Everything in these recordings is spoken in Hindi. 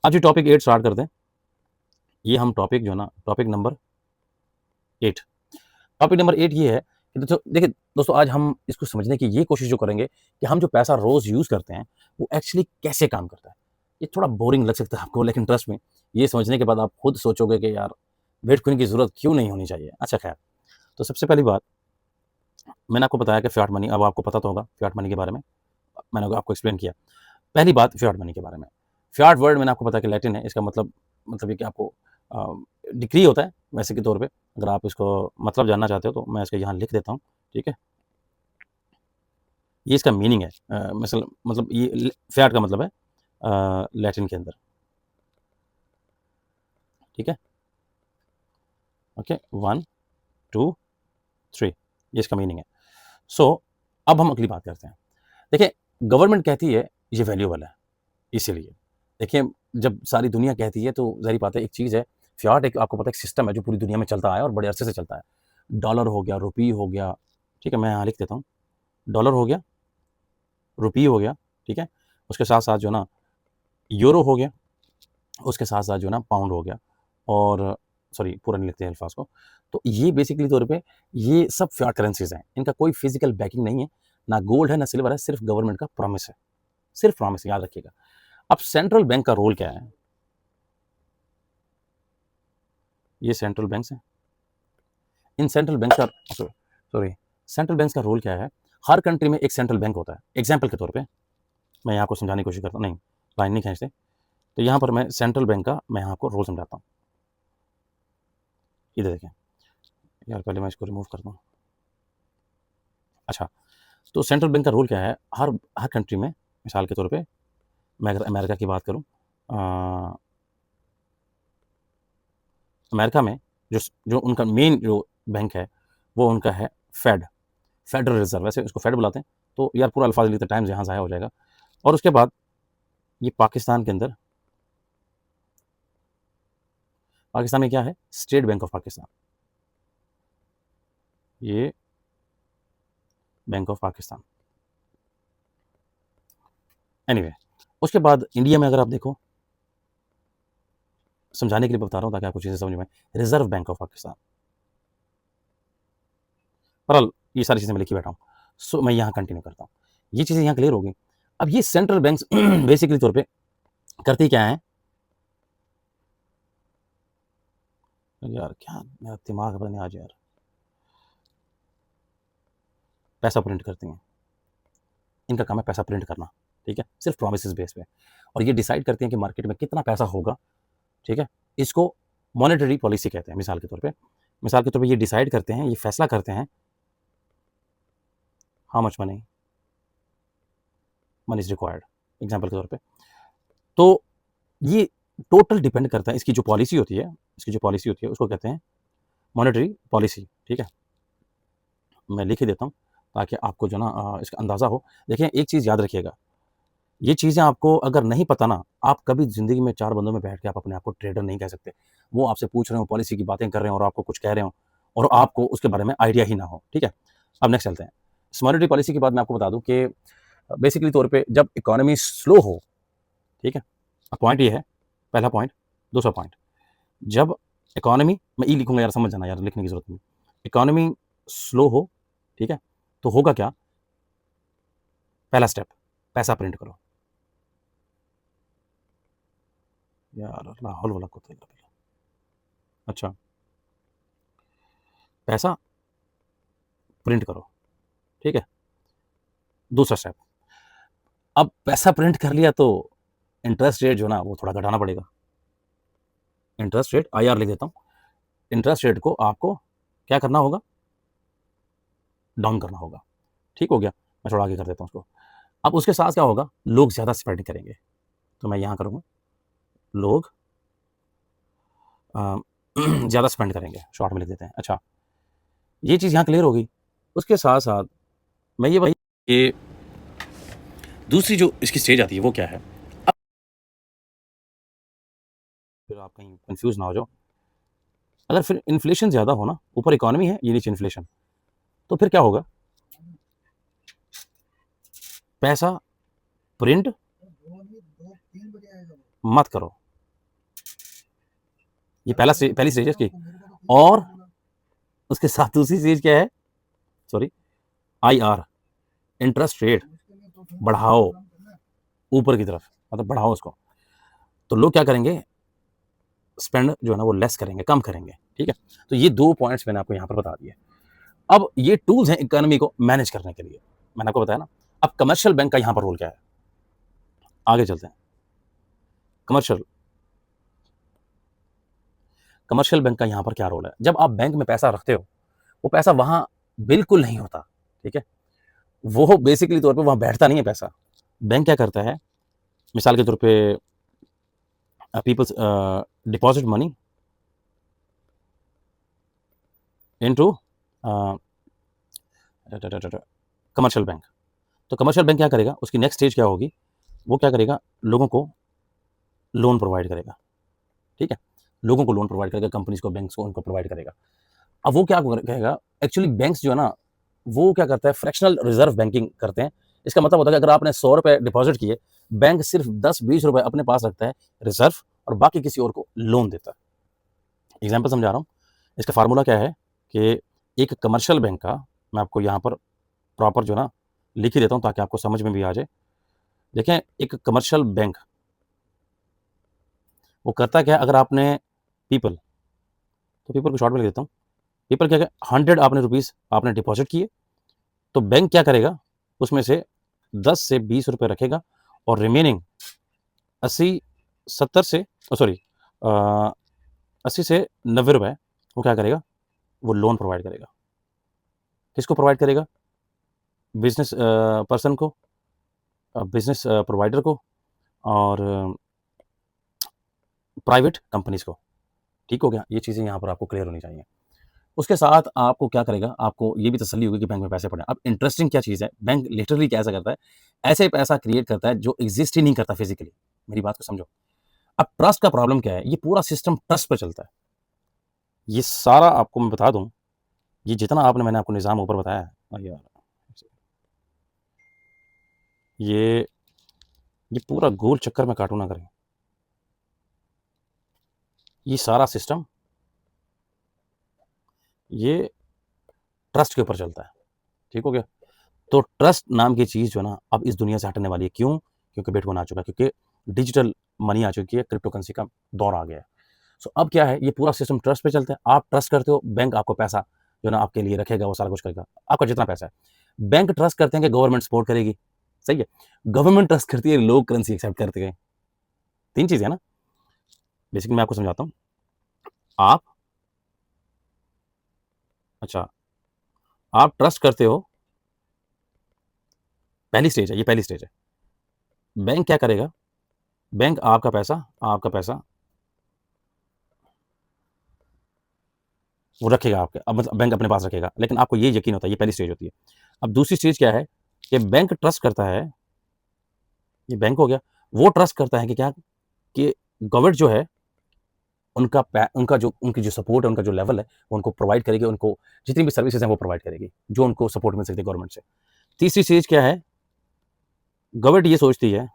आज ये टॉपिक 8 स्टार्ट करते हैं। ये हम टॉपिक जो ना टॉपिक नंबर 8 टॉपिक नंबर 8 ये है कि देखिए दोस्तों, आज हम इसको समझने की ये कोशिश जो करेंगे कि हम जो पैसा रोज़ यूज़ करते हैं, वो एक्चुअली कैसे काम करता है। ये थोड़ा बोरिंग लग सकता है आपको, लेकिन ट्रस्ट में ये समझने के बाद आप खुद सोचोगे कि यार बिटकॉइन की ज़रूरत क्यों नहीं होनी चाहिए। अच्छा खैर, तो सबसे पहली बात, मैंने आपको बताया कि फिएट मनी, अब आपको पता तो होगा फिएट मनी के बारे में, मैंने आपको एक्सप्लेन किया। पहली बात फिएट मनी के बारे में, फिएट वर्ड मैंने आपको बताया कि लैटिन है, इसका मतलब ये कि आपको डिक्री होता है वैसे के तौर पे। अगर आप इसको मतलब जानना चाहते हो तो मैं इसको यहाँ लिख देता हूँ, ठीक है। ये इसका मीनिंग है, मतलब ये फिएट का मतलब है लैटिन के अंदर, ठीक है। ओके, 1 2 3 ये इसका मीनिंग है। सो अब हम अगली बात करते हैं। देखिए, गवर्नमेंट कहती है ये वैल्यूएबल है, इसीलिए देखिए, जब सारी दुनिया कहती है तो ज़ाहिर बात है, एक चीज़ है फिएट, एक आपको पता है एक सिस्टम है जो पूरी दुनिया में चलता आया है और बड़े अरसे से चलता है। डॉलर हो गया, रुपये हो गया, ठीक है, मैं यहाँ लिख देता हूँ। डॉलर हो गया, रुपये हो गया, ठीक है। उसके साथ-साथ जो ना यूरो हो गया, उसके साथ-साथ जो ना पाउंड हो गया, और सॉरी पूरा नहीं लिखते हैं अल्फ़ाज़ को। तो ये बेसिकली तौर पे ये सब फिएट करेंसीज़ हैं। इनका कोई फिज़िकल बैकिंग नहीं है, ना गोल्ड है, ना सिल्वर है, सिर्फ़ गवर्नमेंट का प्रॉमिस है। सिर्फ़ प्रॉमिस है, याद रखिएगा। अब सेंट्रल बैंक का रोल क्या है? ये सेंट्रल बैंक्स हैं। इन सेंट्रल बैंक का सॉरी सेंट्रल बैंक का रोल क्या है? हर कंट्री में एक सेंट्रल बैंक होता है। एग्ज़ाम्पल के तौर पे मैं यहाँ आपको समझाने की कोशिश करता हूँ, नहीं, लाइन नहीं खींचते। तो यहाँ पर मैं सेंट्रल बैंक का मैं यहाँ आपको रोल समझाता हूँ। इधर देखें, यार पहले मैं इसको रिमूव करता हूँ। अच्छा, तो सेंट्रल बैंक का रोल क्या है? हर हर कंट्री में, मिसाल के तौर पे मैं अगर अमेरिका की बात करूँ, अमेरिका में जो जो उनका मेन जो बैंक है, वो उनका है फेड, फेडरल रिज़र्व, वैसे उसको फेड बुलाते हैं। तो यार पूरा अल्फ़ाज़ लिखते टाइम यहाँ ज़ाया हो जाएगा। और उसके बाद ये पाकिस्तान के अंदर, पाकिस्तान में क्या है? स्टेट बैंक ऑफ पाकिस्तान, ये बैंक ऑफ पाकिस्तान। एनीवे, उसके बाद इंडिया में अगर आप देखो, समझाने के लिए बता रहा हूँ ताकि आपको चीज़ें समझ में आए, रिज़र्व बैंक ऑफ पाकिस्तान। बहरहाल ये सारी चीज़ें मैं लिखी बैठा हूँ। सो मैं यहाँ कंटिन्यू करता हूँ। ये चीज़ें यहाँ क्लियर हो गई। अब ये सेंट्रल बैंक्स बेसिकली तौर पे करती क्या है? यार क्या मेरा दिमाग पता नहीं आज यार, पैसा प्रिंट करती हैं। इनका काम है पैसा प्रिंट करना, ठीक है, सिर्फ प्रोमिस बेस पे। और ये डिसाइड करती हैं कि मार्केट में कितना पैसा होगा, ठीक है। इसको मॉनेटरी पॉलिसी कहते हैं। मिसाल के तौर पे ये डिसाइड करते हैं, ये फैसला करते हैं how much money is required, example के तौर पे। तो ये टोटल डिपेंड करता है, इसकी जो पॉलिसी होती है उसको कहते हैं मॉनेटरी पॉलिसी, ठीक है। मैं लिख ही देता हूँ ताकि आपको जो ना इसका अंदाज़ा हो। देखिए, एक चीज़ याद रखिएगा, ये चीज़ें आपको अगर नहीं पता ना, आप कभी ज़िंदगी में 4 बंदों में बैठ के आप अपने आप को ट्रेडर नहीं कह सकते। वो आपसे पूछ रहे हो, पॉलिसी की बातें कर रहे हो और आपको कुछ कह रहे हो और आपको उसके बारे में आइडिया ही ना हो, ठीक है। अब नेक्स्ट चलते हैं। इस मॉनेटरी पॉलिसी के बाद मैं आपको बता दूँ कि बेसिकली तौर पे जब इकोनॉमी स्लो हो, ठीक है। अब पॉइंट ये है, पहला पॉइंट, दूसरा पॉइंट, जब इकोनॉमी, मैं ई लिखूँगा यार, समझ जाना यार, लिखने की ज़रूरत नहीं। इकोनॉमी स्लो हो, ठीक है, तो होगा क्या? पहला स्टेप, पैसा प्रिंट करो। यार ला हौल वला कुव्वता इल्ला बिल्लाह। अच्छा, पैसा प्रिंट करो, ठीक है। दूसरा स्टेप, अब पैसा प्रिंट कर लिया तो इंटरेस्ट रेट जो ना वो थोड़ा घटाना पड़ेगा। इंटरेस्ट रेट आईआर लिख देता हूँ। इंटरेस्ट रेट को आपको क्या करना होगा? डाउन करना होगा, ठीक हो गया। मैं थोड़ा आगे कर देता हूँ उसको। अब उसके साथ क्या होगा? लोग ज़्यादा स्पेंड करेंगे, तो मैं यहाँ करूँगा, लोग ज़्यादा स्पेंड करेंगे, शॉर्ट में लिख देते हैं। अच्छा, ये चीज़ यहाँ क्लियर हो गई। उसके साथ-साथ मैं ये वही कि दूसरी जो इसकी स्टेज आती है वो क्या है? अब फिर आप कहीं कन्फ्यूज़ ना हो जाओ। अगर फिर इन्फ्लेशन ज़्यादा हो ना, ऊपर इकोनॉमी है, ये नीचे इन्फ्लेशन, तो फिर क्या होगा? पैसा प्रिंट मत करो, ये पहली स्टेज है इसकी। और उसके साथ दूसरी स्टेज क्या है, सॉरी, IR, इंटरेस्ट रेट बढ़ाओ ऊपर की तरफ, मतलब बढ़ाओ उसको। तो लोग क्या करेंगे, स्पेंड जो है ना वो लेस करेंगे, कम करेंगे, ठीक है। तो ये 2 पॉइंट्स मैंने आपको यहाँ पर बता दिए। अब ये टूल्स हैं इकोनॉमी को मैनेज करने के लिए, मैंने आपको बताया ना। अब कमर्शियल बैंक का यहाँ पर रोल क्या है, आगे चलते हैं। कमर्शियल बैंक का यहाँ पर क्या रोल है। जब आप बैंक में पैसा रखते हो, वो पैसा वहाँ बिल्कुल नहीं होता, ठीक है। वो बेसिकली तौर पे वहाँ बैठता नहीं है पैसा। बैंक क्या करता है, मिसाल के तौर पे peoples deposit money into commercial bank. तो कमर्शियल बैंक क्या करेगा, उसकी नेक्स्ट स्टेज क्या होगी, वो क्या करेगा, लोगों को लोन प्रोवाइड करेगा, ठीक है। लोगों को लोन प्रोवाइड करेगा, कंपनीज को, बैंक्स को, उनको प्रोवाइड करेगा। अब वो क्या कहेगा, एक्चुअली बैंक्स जो है ना, वो क्या करता है, फ्रैक्शनल रिजर्व बैंकिंग करते हैं। इसका मतलब होता है कि अगर आपने 100 रुपए डिपॉजिट किए, बैंक सिर्फ 10-20 रुपए अपने पास रखता है रिजर्व, और बाकी किसी और को लोन देता है। एग्जाम्पल समझा रहा हूँ। इसका फार्मूला क्या है कि एक कमर्शियल बैंक का, मैं आपको यहाँ पर प्रॉपर जो ना लिख ही देता हूँ ताकि आपको समझ में भी आ जाए। देखें, एक कमर्शियल बैंक वो करता क्या है, अगर आपने पीपल, तो पीपल को शॉर्ट में लिख देता हूँ। पीपल क्या है, 100 आपने रुपीज़ आपने डिपॉजिट किए, तो बैंक क्या करेगा, उसमें से 10 से 20 रुपए रखेगा, और रिमेनिंग 80 70 से सॉरी 80 से 90 रुपए वो क्या करेगा, वो लोन प्रोवाइड करेगा। किसको प्रोवाइड करेगा, बिजनेस पर्सन को, बिजनेस प्रोवाइडर को, और प्राइवेट कंपनीज को। ठीक हो गया, ये चीज़ें यहाँ पर आपको क्लियर होनी चाहिए। उसके साथ आपको क्या करेगा, आपको ये भी तसल्ली होगी कि बैंक में पैसे पड़े। अब इंटरेस्टिंग क्या चीज़ है, बैंक लिटरली कैसा करता है, ऐसे पैसा क्रिएट करता है जो एग्जिस्ट ही नहीं करता फिजिकली। मेरी बात को समझो। अब ट्रस्ट का प्रॉब्लम क्या है, ये पूरा सिस्टम ट्रस्ट पे चलता है। ये सारा आपको मैं बता दूं, ये जितना आपने मैंने आपको निज़ाम ऊपर बताया है यार, ये पूरा गोल चक्कर में काटू ना करें। ये सारा सिस्टम ये ट्रस्ट के ऊपर चलता है, ठीक हो गया। तो ट्रस्ट नाम की चीज़ जो है ना, अब इस दुनिया से हटने वाली है। क्यों? क्योंकि बिटकॉइन आ चुका है, क्योंकि डिजिटल मनी आ चुकी है, क्रिप्टो करेंसी का दौर आ गया है। सो अब क्या है, ये पूरा सिस्टम ट्रस्ट पे चलता है। आप ट्रस्ट करते हो, बैंक आपको पैसा जो है ना आपके लिए रखेगा, वो सारा कुछ करेगा, आपका जितना पैसा है। बैंक ट्रस्ट करते हैं कि गवर्नमेंट सपोर्ट करेगी, सही है। गवर्नमेंट ट्रस्ट करती है, लोग करेंसी एक्सेप्ट करते हैं। 3 चीज़ें है ना। बेसिकली मैं आपको समझाता हूँ। आप अच्छा, आप ट्रस्ट करते हो, पहली स्टेज है, ये पहली स्टेज है। बैंक क्या करेगा, बैंक आपका पैसा वो रखेगा आपके, अब मतलब बैंक अपने पास रखेगा, लेकिन आपको ये यकीन होता है, ये पहली स्टेज होती है। अब दूसरी स्टेज क्या है कि बैंक ट्रस्ट करता है, ये बैंक हो गया, वो ट्रस्ट करता है कि क्या, कि गवर्नमेंट जो है उनकी जो सपोर्ट है, उनका जो लेवल है, वो उनको प्रोवाइड करेगी, उनको जितनी भी सर्विसेज हैं वो प्रोवाइड करेगी, जो उनको सपोर्ट मिल सकती है गवर्नमेंट से। तीसरी चीज़ क्या है, गवर्नमेंट ये सोचती है,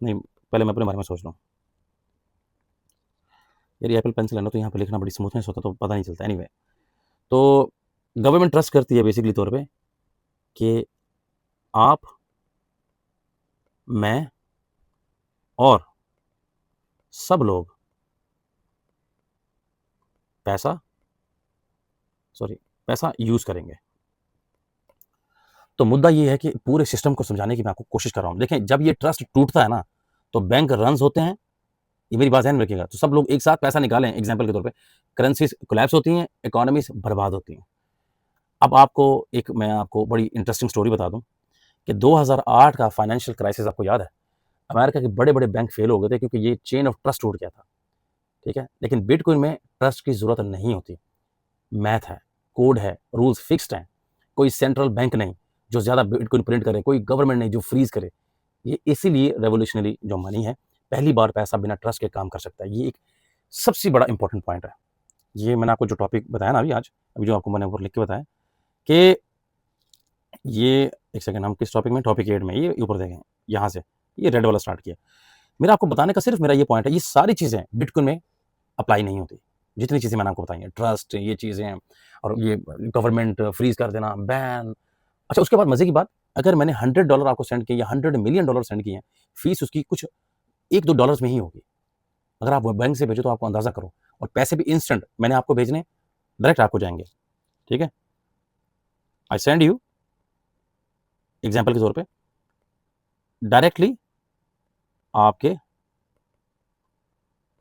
नहीं पहले मैं अपने बारे में सोच लूँ। यार एप्पल पेंसिल है ना, तो यहाँ पर लिखना बड़ी स्मूथनेस होता तो पता नहीं चलता। एनीवे, तो गवर्नमेंट ट्रस्ट करती है बेसिकली तौर पे कि आप, मैं और सब लोग पैसा पैसा यूज़ करेंगे। तो मुद्दा ये है कि पूरे सिस्टम को समझाने की मैं आपको कोशिश कर रहा हूँ। देखें, जब ये ट्रस्ट टूटता है ना, तो बैंक रन्स होते हैं, ये मेरी बात ध्यान में रखिएगा। तो सब लोग एक साथ पैसा निकालें, एग्जाम्पल के तौर पे करेंसीज कोलैप्स होती हैं, इकोनॉमीज बर्बाद होती हैं। अब मैं आपको बड़ी इंटरेस्टिंग स्टोरी बता दूं कि 2008 का फाइनेंशियल क्राइसिस आपको याद है। अमेरिका के बड़े बड़े बैंक फेल हो गए थे क्योंकि ये चेन ऑफ ट्रस्ट टूट गया था, ठीक है। लेकिन बिटकॉइन में ट्रस्ट की जरूरत नहीं होती। मैथ है, कोड है, रूल्स फिक्स्ड हैं, कोई सेंट्रल बैंक नहीं जो ज़्यादा बिटकॉइन प्रिंट करे, कोई गवर्नमेंट नहीं जो फ्रीज करे। ये इसीलिए रेवोल्यूशनरी जो मनी है, पहली बार पैसा बिना ट्रस्ट के काम कर सकता है। ये एक सबसे बड़ा इंपॉर्टेंट पॉइंट है। ये मैंने आपको जो टॉपिक बताया ना अभी जो आपको मैंने ऊपर लिख के बताया कि ये, एक सेकंड, हम किस टॉपिक में, टॉपिक 8 में, ये ऊपर देखें, यहाँ से ये रेड वाला स्टार्ट किया। मेरा आपको बताने का सिर्फ मेरा ये पॉइंट है, ये सारी चीज़ें बिटकॉइन में अप्लाई नहीं होती। जितनी चीज़ें मैंने आपको बताई हैं, ट्रस्ट, ये चीज़ें और ये गवर्नमेंट फ्रीज़ कर देना, बैन। अच्छा, उसके बाद मज़े की बात, अगर मैंने $100 आपको सेंड किए या $100 मिलियन सेंड किए हैं, फ़ीस उसकी कुछ 1-2 डॉलर्स में ही होगी। अगर आप बैंक से भेजो तो आपको अंदाज़ा करो, और पैसे भी इंस्टेंट मैंने आपको भेजने, डायरेक्ट आपको जाएँगे, ठीक है? आई सेंड यू, एग्ज़ाम्पल के तौर पे, डायरेक्टली आपके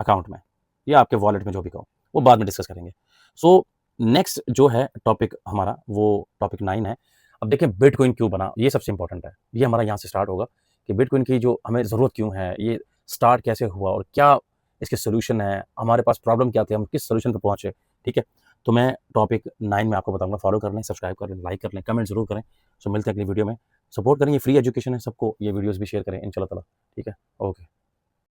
अकाउंट में या आपके वॉलेट में, जो भी कहो, वो बाद में डिस्कस करेंगे। सो नेक्स्ट जो है टॉपिक हमारा, वो टॉपिक 9 है। अब देखिए बिटकॉइन क्यों बना, ये सबसे इंपॉर्टेंट है। ये हमारा यहाँ से स्टार्ट होगा कि बिटकॉइन की जो हमें ज़रूरत क्यों है, ये स्टार्ट कैसे हुआ और क्या इसके सॉल्यूशन है, हमारे पास प्रॉब्लम क्या थी, हम किस सॉल्यूशन पे पहुँचे, ठीक है? तो मैं टॉपिक 9 में आपको बताऊँगा। फॉलो कर लें, सब्सक्राइब कर लें, लाइक कर लें, कमेंट ज़रूर करें। सो मिलते हैं अगली वीडियो में। सपोर्ट करें, ये फ्री एजुकेशन है, सबको ये वीडियोज़ भी शेयर करें इंशाल्लाह ताला, ठीक है? ओके।